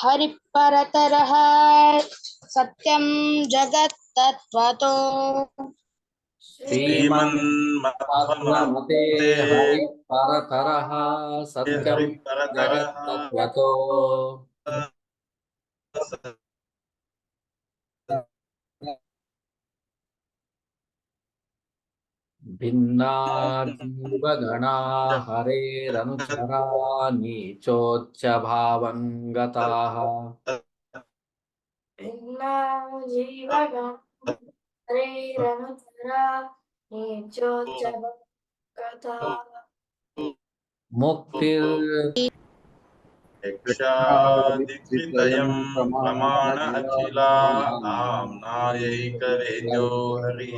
हरिपरतरः सत्यं जगत्तत्त्वतो श्रीमन्मते हरिपरतरः सत्यं जगत्तत्त्वतो भिन्ना जीवगणा हरेरनुचरा नीचोच्च भावं गताः भिन्ना जीवगणा हरेरनुचरा नीचोच्च गताः मुक्तिर् यक्षादित्रितयं प्रमाण अखिला नाम्नायैकवेद्यो हरिः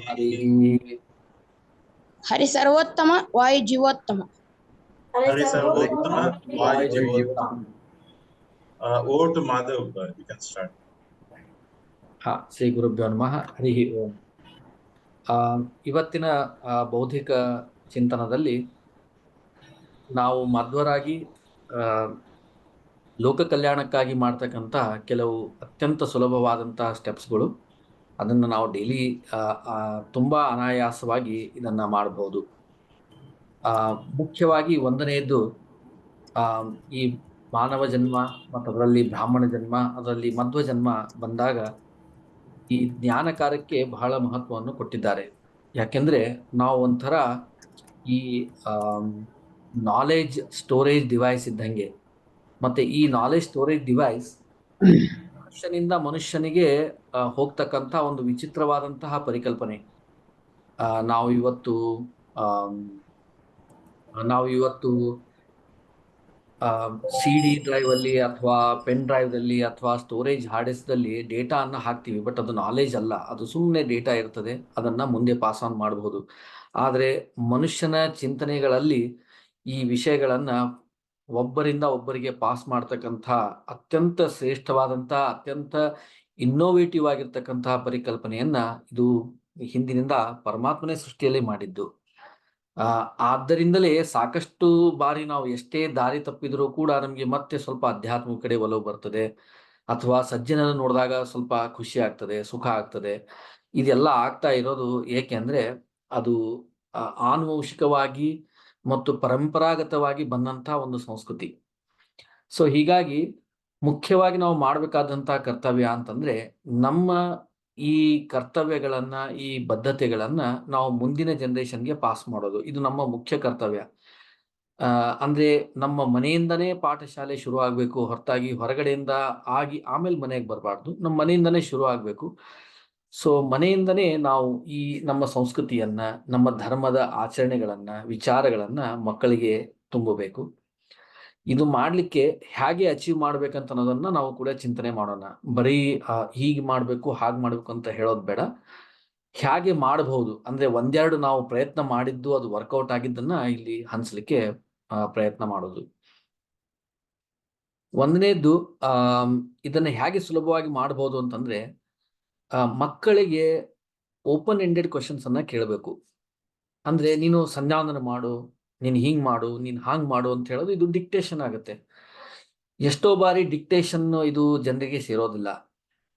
हरि सर्वोत्तम वायु जीवोत्तम हरि सर्वोत्तम वायु Jeevottam. Over to Madhav, you can start. Shri ಗುರುಭ್ಯೋ ನಮಃ ಹರಿ ಓಂ. ಇವತ್ತಿನ ಬೌದ್ಧಿಕ ಚಿಂತನದಲ್ಲಿ ನಾವು ಮಧ್ವರಾಗಿ ಲೋಕ ಕಲ್ಯಾಣಕ್ಕಾಗಿ ಮಾಡ್ತಕ್ಕಂಥ ಕೆಲವು ಅತ್ಯಂತ ಸುಲಭವಾದಂತಹ ಸ್ಟೆಪ್ಸ್ಗಳು, ಅದನ್ನು ನಾವು ಡೈಲಿ ತುಂಬ ಅನಾಯಾಸವಾಗಿ ಇದನ್ನು ಮಾಡಬಹುದು. ಮುಖ್ಯವಾಗಿ ಒಂದನೆಯದ್ದು, ಈ ಮಾನವ ಜನ್ಮ ಮತ್ತು ಅದರಲ್ಲಿ ಬ್ರಾಹ್ಮಣ ಜನ್ಮ, ಅದರಲ್ಲಿ ಮಧ್ವ ಜನ್ಮ ಬಂದಾಗ ಈ ಜ್ಞಾನ ಕಾರ್ಯಕ್ಕೆ ಬಹಳ ಮಹತ್ವವನ್ನು ಕೊಟ್ಟಿದ್ದಾರೆ. ಯಾಕೆಂದ್ರೆ ನಾವು ಒಂಥರ ಈ ನಾಲೆಜ್ ಸ್ಟೋರೇಜ್ ಡಿವೈಸ್ ಇದ್ದಂಗೆ. ಮತ್ತೆ ಈ ನಾಲೆಜ್ ಸ್ಟೋರೇಜ್ ಡಿವೈಸ್ ಮನುಷ್ಯನಿಂದ ಮನುಷ್ಯನಿಗೆ ಹೋಗ್ತಕ್ಕಂಥ ಒಂದು ವಿಚಿತ್ರವಾದಂತಹ ಪರಿಕಲ್ಪನೆ. ನಾವು ಇವತ್ತು CD ಡ್ರೈವ್ ಅಲ್ಲಿ ಅಥವಾ ಪೆನ್ ಡ್ರೈವ್ದಲ್ಲಿ ಅಥವಾ ಸ್ಟೋರೇಜ್ ಹಾರ್ಡ್ ಡಿಸ್ಕ್ದಲ್ಲಿ ಡೇಟಾ ಅನ್ನ ಹಾಕ್ತೀವಿ. ಬಟ್ ಅದು ನಾಲೆಜ್ ಅಲ್ಲ, ಅದು ಸುಮ್ಮನೆ ಡೇಟಾ ಇರ್ತದೆ, ಅದನ್ನ ಮುಂದೆ ಪಾಸ್ ಆನ್ ಮಾಡಬಹುದು. ಆದರೆ ಮನುಷ್ಯನ ಚಿಂತನೆಗಳಲ್ಲಿ ಈ ವಿಷಯಗಳನ್ನ ಒಬ್ಬರಿಂದ ಒಬ್ಬರಿಗೆ ಪಾಸ್ ಮಾಡ್ತಕ್ಕಂಥ ಅತ್ಯಂತ ಶ್ರೇಷ್ಠವಾದಂಥ, ಅತ್ಯಂತ ಇನ್ನೋವೇಟಿವ್ ಆಗಿರ್ತಕ್ಕಂತಹ ಪರಿಕಲ್ಪನೆಯನ್ನ ಇದು ಹಿಂದಿನಿಂದ ಪರಮಾತ್ಮನೇ ಸೃಷ್ಟಿಯಲ್ಲಿ ಮಾಡಿದ್ದು. ಆದ್ದರಿಂದಲೇ ಸಾಕಷ್ಟು ಬಾರಿ ನಾವು ಎಷ್ಟೇ ದಾರಿ ತಪ್ಪಿದರೂ ಕೂಡ ನಮಗೆ ಮತ್ತೆ ಸ್ವಲ್ಪ ಅಧ್ಯಾತ್ಮದ ಕಡೆ ಒಲವು ಬರ್ತದೆ, ಅಥವಾ ಸಜ್ಜನನ್ನು ನೋಡಿದಾಗ ಸ್ವಲ್ಪ ಖುಷಿ ಆಗ್ತದೆ, ಸುಖ ಆಗ್ತದೆ. ಇದೆಲ್ಲ ಆಗ್ತಾ ಇರೋದು ಏಕೆಂದ್ರೆ ಅದು ಆನುವಂಶಿಕವಾಗಿ ಮತ್ತು ಪರಂಪರಾಗತವಾಗಿ ಬಂದಂತಹ ಒಂದು ಸಂಸ್ಕೃತಿ. ಸೊ ಹೀಗಾಗಿ ಮುಖ್ಯವಾಗಿ ನಾವು ಮಾಡಬೇಕಾದಂತಹ ಕರ್ತವ್ಯ ಅಂತಂದ್ರೆ, ನಮ್ಮ ಈ ಕರ್ತವ್ಯಗಳನ್ನ, ಈ ಬದ್ಧತೆಗಳನ್ನ ನಾವು ಮುಂದಿನ ಜನರೇಷನ್ಗೆ ಪಾಸ್ ಮಾಡೋದು, ಇದು ನಮ್ಮ ಮುಖ್ಯ ಕರ್ತವ್ಯ. ಅಂದ್ರೆ ನಮ್ಮ ಮನೆಯಿಂದನೇ ಪಾಠಶಾಲೆ ಶುರು ಆಗ್ಬೇಕು, ಹೊರತಾಗಿ ಹೊರಗಡೆಯಿಂದ ಆಗಿ ಆಮೇಲೆ ಮನೆಗೆ ಬರಬಾರ್ದು. ನಮ್ಮ ಮನೆಯಿಂದನೇ ಶುರು ಆಗ್ಬೇಕು. ಸೊ ಮನೆಯಿಂದನೇ ನಾವು ಈ ನಮ್ಮ ಸಂಸ್ಕೃತಿಯನ್ನ, ನಮ್ಮ ಧರ್ಮದ ಆಚರಣೆಗಳನ್ನ, ವಿಚಾರಗಳನ್ನ ಮಕ್ಕಳಿಗೆ ತುಂಬಬೇಕು. ಇದು ಮಾಡ್ಲಿಕ್ಕೆ ಹೇಗೆ ಅಚೀವ್ ಮಾಡ್ಬೇಕಂತ ಅನ್ನೋದನ್ನ ನಾವು ಕೂಡ ಚಿಂತನೆ ಮಾಡೋಣ. ಬರೀ ಹೀಗೆ ಮಾಡ್ಬೇಕು, ಹಾಗೆ ಮಾಡ್ಬೇಕು ಅಂತ ಹೇಳೋದು ಬೇಡ. ಹೇಗೆ ಮಾಡಬಹುದು ಅಂದ್ರೆ, ಒಂದೆರಡು ನಾವು ಪ್ರಯತ್ನ ಮಾಡಿದ್ದು ಅದು ವರ್ಕೌಟ್ ಆಗಿದ್ದನ್ನ ಇಲ್ಲಿ ಹಂಚಲಿಕ್ಕೆ ಪ್ರಯತ್ನ ಮಾಡೋದು. ಒಂದನೇದ್ದು, ಇದನ್ನ ಹೇಗೆ ಸುಲಭವಾಗಿ ಮಾಡಬಹುದು ಅಂತಂದ್ರೆ, ಮಕ್ಕಳಿಗೆ ಓಪನ್ ಎಂಡೆಡ್ ಕ್ವಶನ್ಸ್ ಅನ್ನ ಕೇಳಬೇಕು. ಅಂದ್ರೆ ನೀನು ಸಂಧಾನ ಮಾಡು, ನೀನು ಹಿಂಗ್ ಮಾಡು, ನೀನು ಹಾಂಗ್ ಮಾಡು ಅಂತ ಹೇಳೋದು ಇದು ಡಿಕ್ಟೇಷನ್ ಆಗುತ್ತೆ. ಎಷ್ಟೋ ಬಾರಿ ಡಿಕ್ಟೇಷನ್ ಇದು ಜನರಿಗೆ ಸೇರೋದಿಲ್ಲ.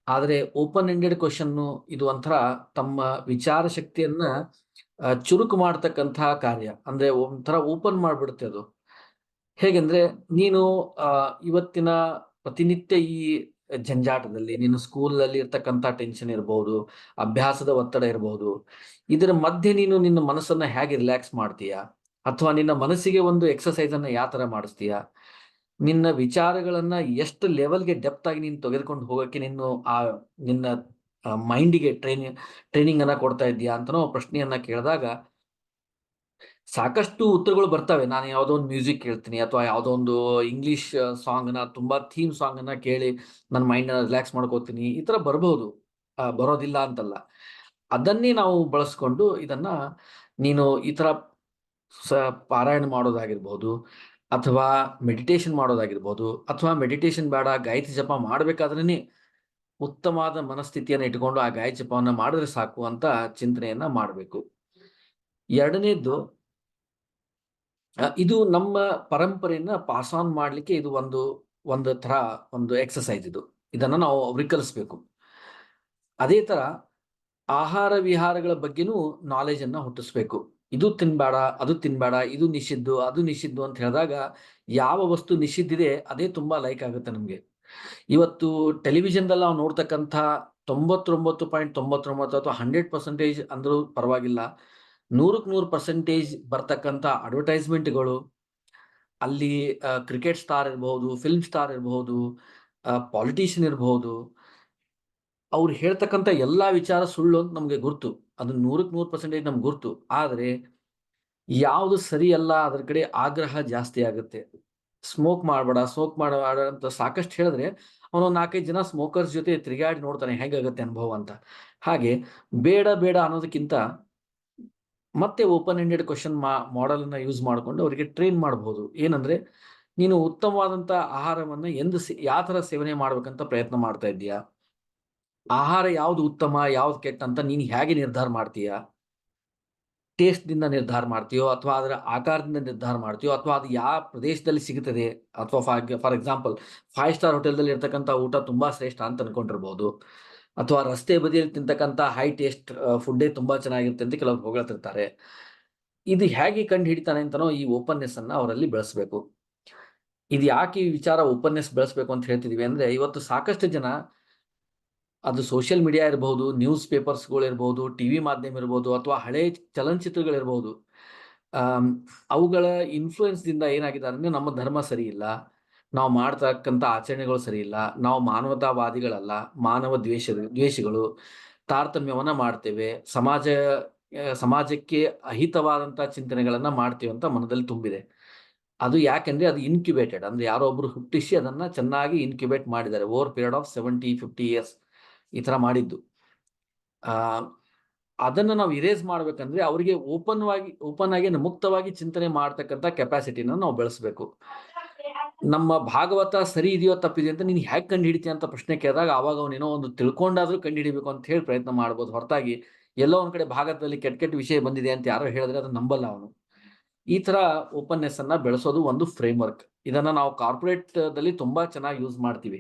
ಆದರೆ ಓಪನ್ ಎಂಡೆಡ್ ಕ್ವಶನ್ ಇದು ಒಂಥರ ತಮ್ಮ ವಿಚಾರ ಶಕ್ತಿಯನ್ನ ಚುರುಕು ಮಾಡ್ತಕ್ಕಂತಹ ಕಾರ್ಯ. ಅಂದ್ರೆ ಒಂಥರ ಓಪನ್ ಮಾಡ್ಬಿಡುತ್ತೆ ಅದು. ಹೇಗೆಂದ್ರೆ, ನೀನು ಇವತ್ತಿನ ಪ್ರತಿನಿತ್ಯ ಈ ಜಂಜಾಟದಲ್ಲಿ, ನೀನು ಸ್ಕೂಲಲ್ಲಿ ಇರ್ತಕ್ಕಂಥ ಟೆನ್ಷನ್ ಇರಬಹುದು, ಅಭ್ಯಾಸದ ಒತ್ತಡ ಇರಬಹುದು, ಇದರ ಮಧ್ಯೆ ನೀನು ನಿನ್ನ ಮನಸ್ಸನ್ನ ಹೇಗೆ ರಿಲ್ಯಾಕ್ಸ್ ಮಾಡ್ತೀಯಾ, ಅಥವಾ ನಿನ್ನ ಮನಸ್ಸಿಗೆ ಒಂದು ಎಕ್ಸಸೈಸ್ ಅನ್ನ ಯಾವ ತರ ಮಾಡಿಸ್ತೀಯಾ, ನಿನ್ನ ವಿಚಾರಗಳನ್ನ ಎಷ್ಟು ಲೆವೆಲ್ಗೆ ಡೆಪ್ತ್ ಆಗಿ ನೀನು ತೆಗೆದುಕೊಂಡು ಹೋಗಕ್ಕೆ ನಿನ್ನ ಮೈಂಡಿಗೆ ಟ್ರೈನಿಂಗ್ ಅನ್ನ ಕೊಡ್ತಾ ಇದೀಯಾ ಅಂತ ನಾವು ಪ್ರಶ್ನೆಯನ್ನ ಕೇಳಿದಾಗ ಸಾಕಷ್ಟು ಉತ್ತರಗಳು ಬರ್ತವೆ. ನಾನು ಯಾವುದೋ ಒಂದು ಮ್ಯೂಸಿಕ್ ಕೇಳ್ತೀನಿ, ಅಥವಾ ಯಾವುದೋ ಒಂದು ಇಂಗ್ಲಿಷ್ ಸಾಂಗ್ನ, ತುಂಬಾ ಥೀಮ್ ಸಾಂಗ್ ಅನ್ನ ಕೇಳಿ ನನ್ನ ಮೈಂಡ್ ರಿಲ್ಯಾಕ್ಸ್ ಮಾಡ್ಕೋತೀನಿ, ಈ ತರ ಬರಬಹುದು, ಬರೋದಿಲ್ಲ ಅಂತಲ್ಲ. ಅದನ್ನೇ ನಾವು ಬಳಸ್ಕೊಂಡು ಇದನ್ನ ನೀನು ಈ ತರ ಪಾರಾಯಣ ಮಾಡೋದಾಗಿರ್ಬೋದು, ಅಥವಾ ಮೆಡಿಟೇಷನ್ ಮಾಡೋದಾಗಿರ್ಬೋದು, ಅಥವಾ ಮೆಡಿಟೇಷನ್ ಬೇಡ, ಗಾಯತ್ರಿ ಜಪ ಮಾಡ್ಬೇಕಾದ್ರೇನೆ ಉತ್ತಮವಾದ ಮನಸ್ಥಿತಿಯನ್ನು ಇಟ್ಕೊಂಡು ಆ ಗಾಯತ್ರಿ ಜಪವನ್ನ ಮಾಡಿದ್ರೆ ಸಾಕು ಅಂತ ಚಿಂತನೆಯನ್ನ ಮಾಡಬೇಕು. ಎರಡನೇದ್ದು, ಇದು ನಮ್ಮ ಪರಂಪರೆಯನ್ನ ಪಾಸ್ ಆನ್ ಮಾಡ್ಲಿಕ್ಕೆ ಇದು ಒಂದು ತರ ಒಂದು ಎಕ್ಸಸೈಸ್ ಇದನ್ನ ನಾವು ಅವ್ರಿಗೆ ಕಲಿಸ್ಬೇಕು. ಅದೇ ತರ ಆಹಾರ ವಿಹಾರಗಳ ಬಗ್ಗೆನೂ ನಾಲೆಜ್ ಅನ್ನ ಹುಟ್ಟಿಸ್ಬೇಕು. ಇದು ತಿನ್ಬೇಡ, ಅದು ತಿನ್ಬೇಡ, ಇದು ನಿಷಿದ್ದು, ಅದು ನಿಷಿದ್ದು ಅಂತ ಹೇಳಿದಾಗ ಯಾವ ವಸ್ತು ನಿಷಿದ್ದಿದೆ ಅದೇ ತುಂಬಾ ಲೈಕ್ ಆಗುತ್ತೆ ನಮ್ಗೆ. ಇವತ್ತು ಟೆಲಿವಿಷನ್ದಲ್ಲಿ ನಾವು ನೋಡ್ತಕ್ಕಂಥ 99.99 ಅಥವಾ 100% ಅಂದ್ರೂ ಪರವಾಗಿಲ್ಲ, 100% ಬರ್ತಕ್ಕಂಥ ಅಡ್ವರ್ಟೈಸ್ಮೆಂಟ್ಗಳು, ಅಲ್ಲಿ ಕ್ರಿಕೆಟ್ ಸ್ಟಾರ್ ಇರಬಹುದು, ಫಿಲ್ಮ್ ಸ್ಟಾರ್ ಇರಬಹುದು, ಪಾಲಿಟಿಷಿಯನ್ ಇರಬಹುದು, ಅವ್ರು ಹೇಳ್ತಕ್ಕಂಥ ಎಲ್ಲಾ ವಿಚಾರ ಸುಳ್ಳು ಅಂತ ನಮ್ಗೆ ಗುರ್ತು. ಅದು 100% ನಮ್ಗೆ ಗುರ್ತು. ಆದ್ರೆ ಯಾವುದು ಸರಿ ಅಲ್ಲ ಅದ್ರ ಕಡೆ ಆಗ್ರಹ ಜಾಸ್ತಿ ಆಗುತ್ತೆ. ಸ್ಮೋಕ್ ಮಾಡಬೇಡ ಅಂತ ಸಾಕಷ್ಟು ಹೇಳಿದ್ರೆ ಅವನು 4-5 ಜನ ಸ್ಮೋಕರ್ಸ್ ಜೊತೆ ತಿರುಗಾಡಿ ನೋಡ್ತಾನೆ ಹೇಗಾಗುತ್ತೆ ಅನುಭವ ಅಂತ. ಹಾಗೆ ಬೇಡ ಅನ್ನೋದಕ್ಕಿಂತ ಮತ್ತೆ ಓಪನ್ ಎಂಡೆಡ್ ಕ್ವಶನ್ ಮಾಡೆಲ್ ಅನ್ನ ಯೂಸ್ ಮಾಡಿಕೊಂಡು ಅವರಿಗೆ ಟ್ರೈನ್ ಮಾಡಬಹುದು. ಏನಂದ್ರೆ, ನೀನು ಉತ್ತಮವಾದಂತ ಆಹಾರವನ್ನ ಯಾವ ತರ ಸೇವನೆ ಮಾಡ್ಬೇಕಂತ ಪ್ರಯತ್ನ ಮಾಡ್ತಾ ಇದ್ದೀಯಾ? ಆಹಾರ ಯಾವ್ದು ಉತ್ತಮ ಯಾವ್ದು ಕೆಟ್ಟ ಅಂತ ನೀನು ಹೇಗೆ ನಿರ್ಧಾರ ಮಾಡ್ತೀಯಾ? ಟೇಸ್ಟ್ ದಿಂದ ನಿರ್ಧಾರ ಮಾಡ್ತೀಯೋ, ಅಥವಾ ಅದರ ಆಕಾರದಿಂದ ನಿರ್ಧಾರ ಮಾಡ್ತೀಯೋ, ಅಥವಾ ಅದು ಯಾವ ಪ್ರದೇಶದಲ್ಲಿ ಸಿಗುತ್ತದೆ, ಅಥವಾ ಫಾರ್ ಎಕ್ಸಾಂಪಲ್ 5 ಸ್ಟಾರ್ ಹೋಟೆಲ್ದಲ್ಲಿ ಇರ್ತಕ್ಕಂಥ ಊಟ ತುಂಬಾ ಶ್ರೇಷ್ಠ ಅಂತ ಅನ್ಕೊಂಡಿರ್ಬೋದು, ಅಥವಾ ರಸ್ತೆ ಬದಿಯಲ್ಲಿ ತಿಂತಕ್ಕಂಥ ಹೈ ಟೇಸ್ಟ್ ಫುಡ್ಡೇ ತುಂಬಾ ಚೆನ್ನಾಗಿರುತ್ತೆ ಅಂತ ಕೆಲವರು ಹೊಗಳ್ತಿರ್ತಾರೆ. ಇದು ಹೇಗೆ ಕಂಡು ಹಿಡಿತಾನೆ ಅಂತನೋ ಈ ಓಪನ್ನೆಸ್ ಅನ್ನ ಅವರಲ್ಲಿ ಬೆಳೆಸಬೇಕು. ಇದು ಯಾಕೆ ಈ ವಿಚಾರ ಓಪನ್ನೆಸ್ ಬೆಳೆಸಬೇಕು ಅಂತ ಹೇಳ್ತಿದೀವಿ ಅಂದ್ರೆ, ಇವತ್ತು ಸಾಕಷ್ಟು ಜನ, ಅದು ಸೋಷಿಯಲ್ ಮೀಡಿಯಾ ಇರಬಹುದು, ನ್ಯೂಸ್ ಪೇಪರ್ಸ್ಗಳು ಇರಬಹುದು, ಟಿವಿ ಮಾಧ್ಯಮ ಇರಬಹುದು, ಅಥವಾ ಹಳೆ ಚಲನಚಿತ್ರಗಳಿರಬಹುದು, ಅವುಗಳ ಇನ್ಫ್ಲೂಯೆನ್ಸ್ ದಿಂದ ಏನಾಗಿದ್ದಾರೆ ಅಂದ್ರೆ, ನಮ್ಮ ಧರ್ಮ ಸರಿ ಇಲ್ಲ, ನಾವು ಮಾಡ್ತಕ್ಕಂಥ ಆಚರಣೆಗಳು ಸರಿ ಇಲ್ಲ, ನಾವು ಮಾನವತಾವಾದಿಗಳಲ್ಲ, ಮಾನವ ದ್ವೇಷಿಗಳು, ತಾರತಮ್ಯವನ್ನ ಮಾಡ್ತೇವೆ, ಸಮಾಜಕ್ಕೆ ಅಹಿತವಾದಂತಹ ಚಿಂತನೆಗಳನ್ನ ಮಾಡ್ತೀವಿ ಅಂತ ಮನದಲ್ಲಿ ತುಂಬಿದೆ. ಅದು ಯಾಕೆಂದ್ರೆ ಅದು ಇನ್ಕ್ಯುಬೇಟೆಡ್, ಅಂದ್ರೆ ಯಾರೋ ಒಬ್ರು ಹುಟ್ಟಿಸಿ ಅದನ್ನ ಚೆನ್ನಾಗಿ ಇನ್ಕ್ಯುಬೇಟ್ ಮಾಡಿದ್ದಾರೆ ಓವರ್ ಪೀರಿಯಡ್ ಆಫ್ 70-50 ಇಯರ್ಸ್ ಈ ತರ ಮಾಡಿದ್ದು. ಅದನ್ನ ನಾವು ಇರೇಸ್ ಮಾಡ್ಬೇಕಂದ್ರೆ ಅವರಿಗೆ ಓಪನ್ ಆಗಿ ಮುಕ್ತವಾಗಿ ಚಿಂತನೆ ಮಾಡ್ತಕ್ಕಂಥ ಕೆಪಾಸಿಟಿನ ನಾವು ಬೆಳೆಸಬೇಕು. ನಮ್ಮ ಭಾಗವತ ಸರಿ ಇದೆಯೋ ತಪ್ಪಿದೆಯೋ ಅಂತ ನೀನು ಹೇಗೆ ಕಂಡು ಹಿಡಿತೀಯ ಅಂತ ಪ್ರಶ್ನೆ ಕೇಳಿದಾಗ ಅವಾಗ ಅವನೇನೋ ಒಂದು ತಿಳ್ಕೊಂಡಾದ್ರೂ ಕಂಡು ಹಿಡಿಬೇಕು ಅಂತ ಹೇಳಿ ಪ್ರಯತ್ನ ಮಾಡ್ಬೋದು, ಹೊರತಾಗಿ ಎಲ್ಲೋ ಒಂದ್ ಕಡೆ ಭಾಗದಲ್ಲಿ ಕೆಟ್ಟ ವಿಷಯ ಬಂದಿದೆ ಅಂತ ಯಾರೋ ಹೇಳಿದ್ರೆ ಅದನ್ನ ನಂಬಲ್ಲ ಅವನು. ಈ ತರ ಓಪನ್ನೆಸ್ ಅನ್ನ ಬೆಳೆಸೋದು ಒಂದು ಫ್ರೇಮ್ ವರ್ಕ್. ಇದನ್ನ ನಾವು ಕಾರ್ಪೊರೇಟ್ ದಲ್ಲಿ ತುಂಬಾ ಚೆನ್ನಾಗಿ ಯೂಸ್ ಮಾಡ್ತೀವಿ.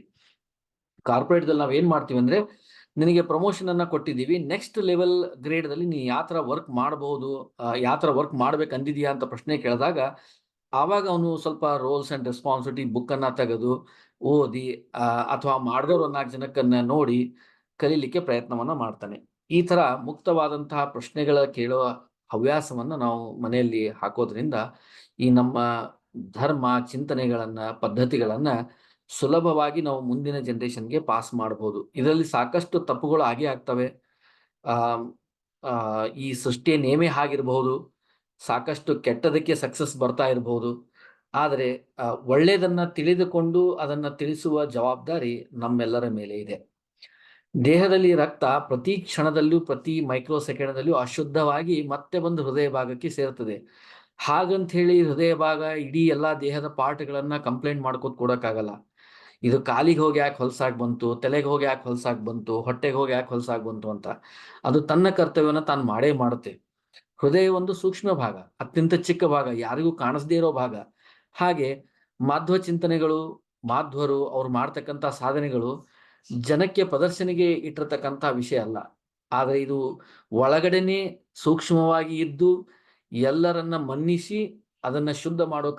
ಕಾರ್ಪೊರೇಟ್ ದಲ್ಲಿ ನಾವ್ ಏನ್ ಮಾಡ್ತೀವಿ ಅಂದ್ರೆ, ನಿನಗೆ ಪ್ರಮೋಷನ್ ಅನ್ನ ಕೊಟ್ಟಿದ್ದೀವಿ, ನೆಕ್ಸ್ಟ್ ಲೆವೆಲ್ ಗ್ರೇಡ್ ದಲ್ಲಿ ನೀನು ಯಾವ ತರ ವರ್ಕ್ ಮಾಡಬಹುದು, ಯಾವ ತರ ವರ್ಕ್ ಮಾಡ್ಬೇಕು ಅಂದಿದ್ಯಾ ಅಂತ ಪ್ರಶ್ನೆ ಕೇಳಿದಾಗ ಆವಾಗ ಅವನು ಸ್ವಲ್ಪ ರೋಲ್ಸ್ ಅಂಡ್ ರೆಸ್ಪಾನ್ಸಿಬಿಲಿಟಿ ಬುಕ್ ಅನ್ನ ತೆಗೆದು ಓದಿ, ಅಥವಾ ಮಾಡಿದವರು 4 ಜನಕ್ಕನ್ನ ನೋಡಿ ಕಲೀಲಿಕ್ಕೆ ಪ್ರಯತ್ನವನ್ನ ಮಾಡ್ತಾನೆ. ಈ ತರ ಮುಕ್ತವಾದಂತಹ ಪ್ರಶ್ನೆಗಳ ಕೇಳುವ ಹವ್ಯಾಸವನ್ನ ನಾವು ಮನೆಯಲ್ಲಿ ಹಾಕೋದ್ರಿಂದ ಈ ನಮ್ಮ ಧರ್ಮ ಚಿಂತನೆಗಳನ್ನ ಪದ್ಧತಿಗಳನ್ನ ಸುಲಭವಾಗಿ ನಾವು ಮುಂದಿನ ಜನರೇಷನ್ಗೆ ಪಾಸ್ ಮಾಡಬಹುದು. ಇದರಲ್ಲಿ ಸಾಕಷ್ಟು ತಪ್ಪುಗಳು ಆಗೇ ಆಗ್ತವೆ. ಈ ಸೃಷ್ಟಿಯ ನೇಮೆ ಆಗಿರಬಹುದು, ಸಾಕಷ್ಟು ಕೆಟ್ಟದಕ್ಕೆ ಸಕ್ಸಸ್ ಬರ್ತಾ ಇರಬಹುದು. ಆದರೆ ಒಳ್ಳೆಯದನ್ನ ತಿಳಿದುಕೊಂಡು ಅದನ್ನ ತಿಳಿಸುವ ಜವಾಬ್ದಾರಿ ನಮ್ಮೆಲ್ಲರ ಮೇಲೆ ಇದೆ. ದೇಹದಲ್ಲಿ ರಕ್ತ ಪ್ರತಿ ಕ್ಷಣದಲ್ಲೂ ಪ್ರತಿ ಮೈಕ್ರೋ ಸೆಕೆಂಡ್ದಲ್ಲೂ ಅಶುದ್ಧವಾಗಿ ಮತ್ತೆ ಬಂದು ಹೃದಯ ಭಾಗಕ್ಕೆ ಸೇರ್ತದೆ. ಹಾಗಂತ ಹೇಳಿ ಹೃದಯ ಭಾಗ ಇಡೀ ಎಲ್ಲಾ ದೇಹದ ಪಾರ್ಟ್ಗಳನ್ನ ಕಂಪ್ಲೇಂಟ್ ಮಾಡ್ಕೋತ ಕೊಡಕ್ಕಾಗಲ್ಲ. ಇದು ಕಾಲಿಗೆ ಹೋಗಿ ಯಾಕೆ ಹೊಲಸಾಗಿ ಬಂತು, ತಲೆಗೆ ಹೋಗಿ ಯಾಕೆ ಹೊಲಸಾಗಿ ಬಂತು, ಹೊಟ್ಟೆಗೆ ಹೋಗಿ ಯಾಕೆ ಹೊಲಸಾಗಿ ಬಂತು ಅಂತ ಅದು ತನ್ನ ಕರ್ತವ್ಯವನ್ನ ತಾನು ಮಾಡೇ ಮಾಡುತ್ತೆ. ಹೃದಯ ಒಂದು ಸೂಕ್ಷ್ಮ ಭಾಗ, ಅತ್ಯಂತ ಚಿಕ್ಕ ಭಾಗ, ಯಾರಿಗೂ ಕಾಣಿಸದೇ ಇರೋ ಭಾಗ. ಹಾಗೆ ಮಾಧ್ವ ಚಿಂತನೆಗಳು, ಮಾಧ್ವರು ಅವ್ರು ಮಾಡ್ತಕ್ಕಂಥ ಸಾಧನೆಗಳು ಜನಕ್ಕೆ ಪ್ರದರ್ಶನೆಗೆ ಇಟ್ಟಿರ್ತಕ್ಕಂಥ ವಿಷಯ ಅಲ್ಲ. ಆದ್ರೆ ಇದು ಒಳಗಡೆನೆ ಸೂಕ್ಷ್ಮವಾಗಿ ಇದ್ದು ಎಲ್ಲರನ್ನ ಮನ್ನಿಸಿ ಅದನ್ನ ಶುದ್ಧ ಮಾಡೋ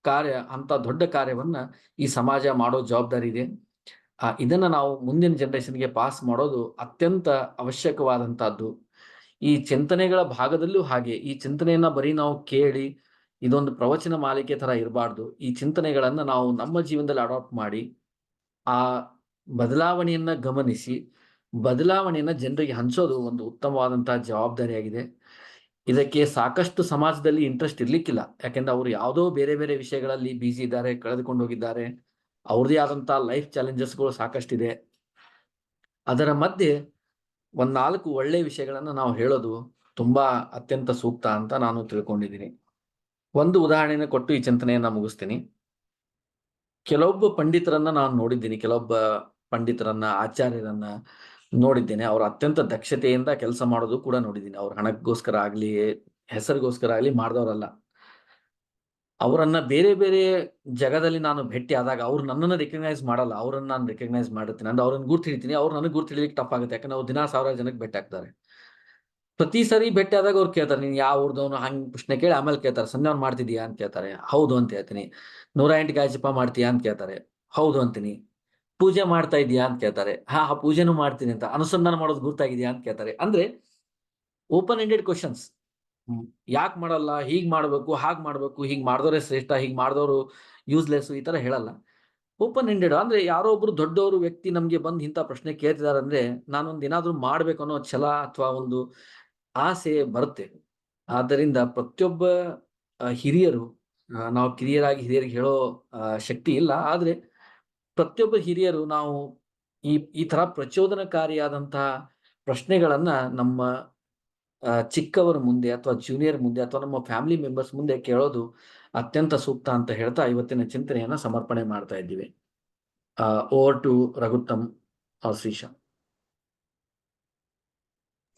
ಕಾರ್ಯ ಅಂತ ದೊಡ್ಡ ಕಾರ್ಯವನ್ನ ಈ ಸಮಾಜ ಮಾಡೋ ಜವಾಬ್ದಾರಿ ಇದೆ. ಇದನ್ನ ನಾವು ಮುಂದಿನ ಜನರೇಷನ್ಗೆ ಪಾಸ್ ಮಾಡೋದು ಅತ್ಯಂತ ಅವಶ್ಯಕವಾದಂತಹದ್ದು. ಈ ಚಿಂತನೆಗಳ ಭಾಗದಲ್ಲೂ ಹಾಗೆ, ಈ ಚಿಂತನೆಯನ್ನ ಬರೀ ನಾವು ಕೇಳಿ ಇದೊಂದು ಪ್ರವಚನ ಮಾಲಿಕೆ ತರ ಇರಬಾರ್ದು. ಈ ಚಿಂತನೆಗಳನ್ನ ನಾವು ನಮ್ಮ ಜೀವನದಲ್ಲಿ ಅಡಾಪ್ಟ್ ಮಾಡಿ ಆ ಬದಲಾವಣೆಯನ್ನ ಗಮನಿಸಿ ಬದಲಾವಣೆಯನ್ನ ಜನರಿಗೆ ಹಂಚೋದು ಒಂದು ಉತ್ತಮವಾದಂತಹ ಜವಾಬ್ದಾರಿಯಾಗಿದೆ. ಇದಕ್ಕೆ ಸಾಕಷ್ಟು ಸಮಾಜದಲ್ಲಿ ಇಂಟ್ರೆಸ್ಟ್ ಇರ್ಲಿಕ್ಕಿಲ್ಲ, ಯಾಕೆಂದ್ರೆ ಅವರು ಯಾವುದೋ ಬೇರೆ ಬೇರೆ ವಿಷಯಗಳಲ್ಲಿ ಬಿಸಿ ಇದ್ದಾರೆ, ಕಳೆದುಕೊಂಡು ಹೋಗಿದ್ದಾರೆ, ಅವ್ರದೇ ಆದಂತಹ ಲೈಫ್ ಚಾಲೆಂಜಸ್ಗಳು ಸಾಕಷ್ಟಿದೆ. ಅದರ ಮಧ್ಯೆ 4 ಒಳ್ಳೆ ವಿಷಯಗಳನ್ನ ನಾವು ಹೇಳೋದು ತುಂಬಾ ಅತ್ಯಂತ ಸೂಕ್ತ ಅಂತ ನಾನು ತಿಳ್ಕೊಂಡಿದ್ದೀನಿ. ಒಂದು ಉದಾಹರಣೆನ ಕೊಟ್ಟು ಈ ಚಿಂತನೆಯನ್ನ ಮುಗಿಸ್ತೀನಿ. ಕೆಲವೊಬ್ಬ ಪಂಡಿತರನ್ನ ನಾನು ನೋಡಿದ್ದೀನಿ, ಕೆಲವೊಬ್ಬ ಪಂಡಿತರನ್ನ ಆಚಾರ್ಯರನ್ನ ನೋಡಿದ್ದೇನೆ. ಅವರು ಅತ್ಯಂತ ದಕ್ಷತೆಯಿಂದ ಕೆಲಸ ಮಾಡೋದು ಕೂಡ ನೋಡಿದ್ದೀನಿ. ಅವ್ರ ಹಣಕ್ಕೋಸ್ಕರ ಆಗ್ಲಿ ಹೆಸರಿಗೋಸ್ಕರ ಆಗ್ಲಿ ಮಾಡಿದವರಲ್ಲ. ಅವರನ್ನ ಬೇರೆ ಬೇರೆ ಜಗದಲ್ಲಿ ನಾನು ಭೇಟಿ ಆದಾಗ ಅವ್ರು ನನ್ನನ್ನು ರಿಕಗ್ನೈಸ್ ಮಾಡಲ್ಲ, ಅವ್ರನ್ನ ನಾನು ರಿಕಗ್ನೈಸ್ ಮಾಡಿರ್ತೀನಿ. ಅಂದ್ರೆ ಅವ್ರನ್ನ ಗುರ್ತು ಹಿಡಿತೀನಿ, ಅವ್ರು ನನಗೆ ಗುರ್ತು ಹಿಡಿಲಿಕ್ಕೆ ಟಫ್ ಆಗುತ್ತೆ. ಯಾಕಂದ್ರೆ ಅವ್ರು ದಿನ 1000 ಜನಕ್ಕೆ ಭೇಟಿ ಆಗ್ತಾರೆ. ಪ್ರತಿ ಸರಿ ಭೇಟಿ ಆದಾಗ ಅವ್ರು ಕೇಳ್ತಾರೆ, ನೀನ್ ಯಾವ ಊರ್ದವನು ಹಂಗ್ ಪ್ರಶ್ನೆ ಕೇಳಿ ಆಮೇಲೆ ಕೇಳ್ತಾರೆ, ಸಂಧ್ಯಾವನ್ ಮಾಡ್ತಿದ್ಯಾ ಅಂತ ಕೇಳ್ತಾರೆ. ಹೌದು ಅಂತ ಹೇಳ್ತೀನಿ. 108 ಗಾಯ ಜಪ ಮಾಡ್ತೀಯಾ ಅಂತ ಕೇಳ್ತಾರೆ. ಹೌದು ಅಂತೀನಿ. ಪೂಜೆ ಮಾಡ್ತಾ ಇದೀಯಾ ಅಂತ ಕೇಳ್ತಾರೆ. ಹಾ ಪೂಜೆನೂ ಮಾಡ್ತೀನಿ ಅಂತ. ಅನುಸಂಧಾನ ಮಾಡೋದು ಗುರ್ತಾಗಿದ್ಯಾ ಅಂತ ಕೇಳ್ತಾರೆ. ಅಂದ್ರೆ ಓಪನ್ ಎಂಡೆಡ್ ಕ್ವಶನ್ಸ್. ಯಾಕೆ ಮಾಡಲ್ಲ, ಹೀಗ್ ಮಾಡ್ಬೇಕು, ಹಾಗ್ ಮಾಡ್ಬೇಕು, ಹೀಗ್ ಮಾಡಿದವರೇ ಶ್ರೇಷ್ಠ, ಹೀಗ್ ಮಾಡಿದವರು ಯೂಸ್ಲೆಸ್, ಈ ತರ ಹೇಳಲ್ಲ. Open ended. ಅಂದ್ರೆ ಯಾರೋ ಒಬ್ರು ದೊಡ್ಡವರು ವ್ಯಕ್ತಿ ನಮ್ಗೆ ಬಂದು ಇಂಥ ಪ್ರಶ್ನೆ ಕೇಳ್ತಿದಾರೆ ಅಂದ್ರೆ ನಾನೊಂದು ಏನಾದ್ರೂ ಮಾಡ್ಬೇಕು ಅನ್ನೋ ಛಲ ಅಥವಾ ಒಂದು ಆಸೆ ಬರುತ್ತೆ. ಆದ್ದರಿಂದ ಪ್ರತಿಯೊಬ್ಬ ಹಿರಿಯರು, ನಾವು ಕಿರಿಯರಾಗಿ ಹಿರಿಯರಿಗೆ ಹೇಳೋ ಶಕ್ತಿ ಇಲ್ಲ, ಆದ್ರೆ ಪ್ರತಿಯೊಬ್ಬ ಹಿರಿಯರು ನಾವು ಈ ತರ ಪ್ರಚೋದನಕಾರಿಯಾದಂತಹ ಪ್ರಶ್ನೆಗಳನ್ನ ನಮ್ಮ ಚಿಕ್ಕವರ ಮುಂದೆ ಅಥವಾ ಜೂನಿಯರ್ ಮುಂದೆ ಅಥವಾ ನಮ್ಮ ಫ್ಯಾಮಿಲಿ ಮೆಂಬರ್ಸ್ ಮುಂದೆ ಕೇಳೋದು ಅತ್ಯಂತ ಸೂಕ್ತ ಅಂತ ಹೇಳ್ತಾ ಇವತ್ತಿನ ಚಿಂತನೆಯನ್ನ ಸಮರ್ಪಣೆ ಮಾಡ್ತಾ ಇದ್ದೀವಿ. Over to Raghuttam Shreesha.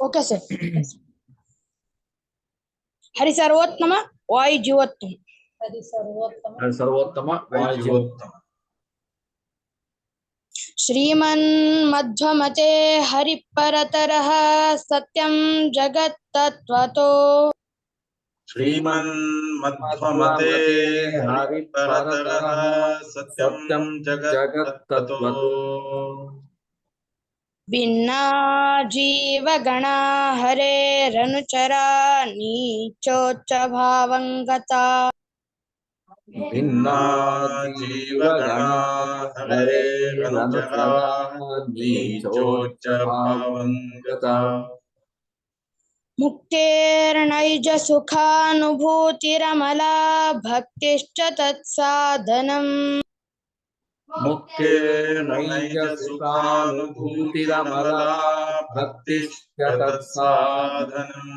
Okay sir. Hari ಸರ್ವೋತ್ತಮ ವಾಯು ಜೀವೋತ್ತಮ. ಸರ್ವೋತ್ತಮ ವಾಯು ಜೀವೋತ್ತಮ. ಶ್ರೀಮನ್ಮಧ್ವಮತೆ ಹರಿಪರತರಃ ಸತ್ಯಂ ಜಗತ್ತತ್ವತೋ. ಶ್ರೀಮನ್ಮಧ್ವಮತೆ ಹರಿಪರತರಃ ಸತ್ಯಂ ಜಗತ್ತತ್ವತೋ. ಭಿನ್ನಾ ಜೀವಗಣಾ ಹರೇರನುಚರಾ ನೀಚೋಚ್ಚ ಭಾವಂಗತಾ. ಭಿನ್ನಾ ಜೀವಗಣಾ ಹರೇರನುಚರಾ ನೀಚೋಚ್ಚ ಭಾವಂಗತಾ. ಮುಕ್ತೇರ್ನೈಜ ಸುಖಾನುಭೂತಿರಮಲಾ ಭಕ್ತಿಶ್ಚ ತತ್ಸಾಧನಂ. ಮುಕ್ತೇರ್ನೈಜ ಸುಖಾನುಭೂತಿರಮಲಾ ಭಕ್ತಿಶ್ಚ ತತ್ಸಾಧನಂ.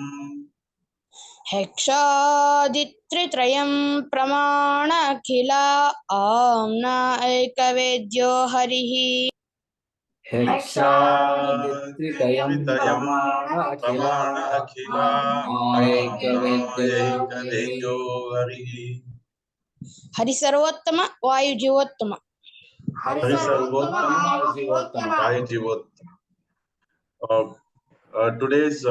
ಹೆಕ್ಷಾದಿತ್ರಿತ್ರಯಂ ಪ್ರಮಾಣ ಅಖಿಲ ಆಮ್ನಾ ಏಕವೇದ್ಯೋ ಹರಿಃ. ಹೆಕ್ಷಾದಿತ್ರಿತ್ರಯಂ ಪ್ರಮಾಣ ಅಖಿಲ ಏಕವೇದ್ಯೋ ಹರಿಃ. ಹರಿ ಸರ್ವೋತ್ತಮ ವಾಯು ಜೀವೋತ್ತಮ. ಹರಿ ಸರ್ವೋತ್ತಮ ವಾಯು ಜೀವೋತ್ತಮ. Today's